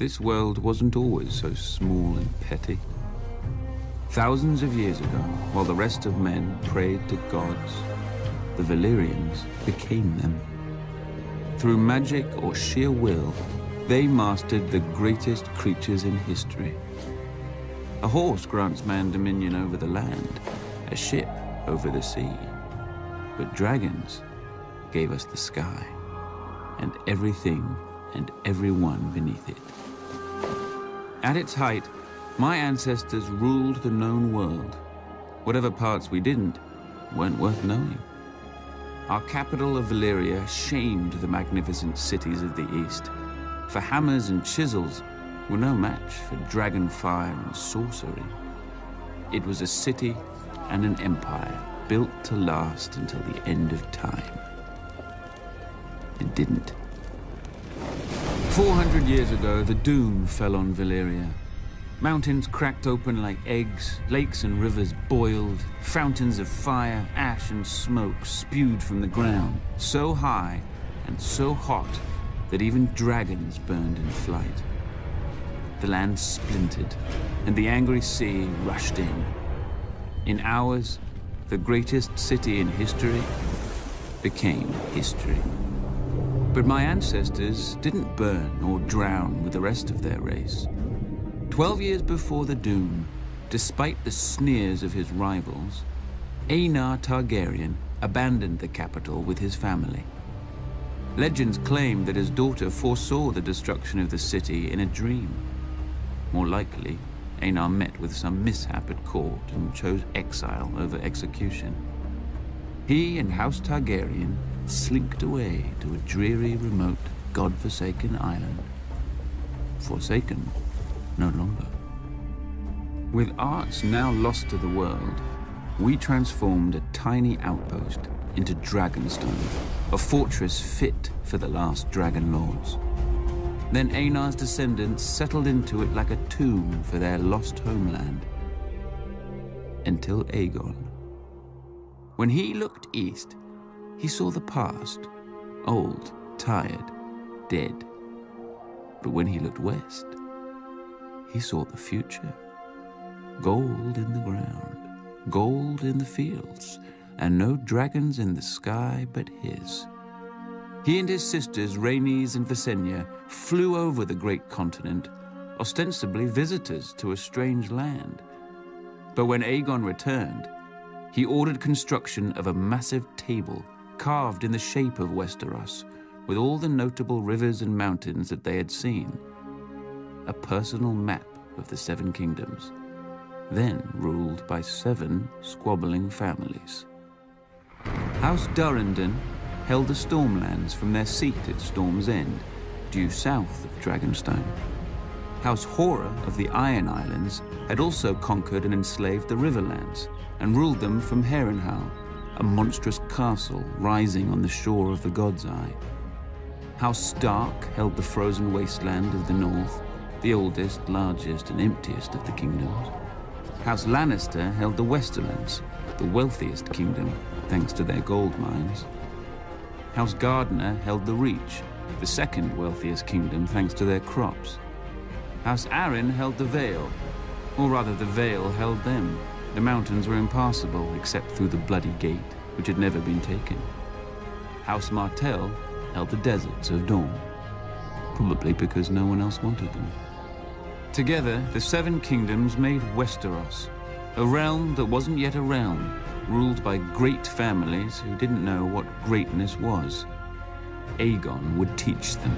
this world wasn't always so small and petty. Thousands of years ago, while the rest of men prayed to gods, the Valyrians became them. Through magic or sheer will, they mastered the greatest creatures in history. A horse grants man dominion over the land, a ship over the sea. But dragons gave us the sky, and everything and everyone beneath it. At its height, my ancestors ruled the known world. Whatever parts we didn't weren't worth knowing. Our capital of Valyria shamed the magnificent cities of the east, for hammers and chisels were no match for dragon fire and sorcery. It was a city and an empire built to last until the end of time. It didn't. 400 years ago, the doom fell on Valyria. Mountains cracked open like eggs, lakes and rivers boiled, fountains of fire, ash and smoke spewed from the ground, so high and so hot that even dragons burned in flight. The land splintered, and the angry sea rushed in. In hours, the greatest city in history became history. But my ancestors didn't burn or drown with the rest of their race. 12 years before the doom, despite the sneers of his rivals, Aenar Targaryen abandoned the capital with his family. Legends claim that his daughter foresaw the destruction of the city in a dream. More likely, Aenar met with some mishap at court and chose exile over execution. He and House Targaryen slinked away to a dreary, remote, god-forsaken island. Forsaken no longer. With arts now lost to the world, we transformed a tiny outpost into Dragonstone, a fortress fit for the last dragon lords. Then Aenar's descendants settled into it like a tomb for their lost homeland. Until Aegon. When he looked east, he saw the past, old, tired, dead. But when he looked west, he saw the future. Gold in the ground, gold in the fields, and no dragons in the sky but his. He and his sisters, Rhaenys and Visenya, flew over the great continent, ostensibly visitors to a strange land. But when Aegon returned, he ordered construction of a massive table carved in the shape of Westeros, with all the notable rivers and mountains that they had seen. A personal map of the Seven Kingdoms, then ruled by 7 squabbling families. House Durrandon held the Stormlands from their seat at Storm's End, due south of Dragonstone. House Hora of the Iron Islands had also conquered and enslaved the Riverlands and ruled them from Harrenhal, a monstrous castle rising on the shore of the God's Eye. House Stark held the frozen wasteland of the north, the oldest, largest, and emptiest of the kingdoms. House Lannister held the Westerlands, the wealthiest kingdom, thanks to their gold mines. House Gardner held the Reach, the second wealthiest kingdom, thanks to their crops. House Arryn held the Vale, or rather the Vale held them. The mountains were impassable except through the Bloody Gate, which had never been taken. House Martell held the deserts of Dorne, probably because no one else wanted them. Together, the 7 kingdoms made Westeros, a realm that wasn't yet a realm, ruled by great families who didn't know what greatness was. Aegon would teach them.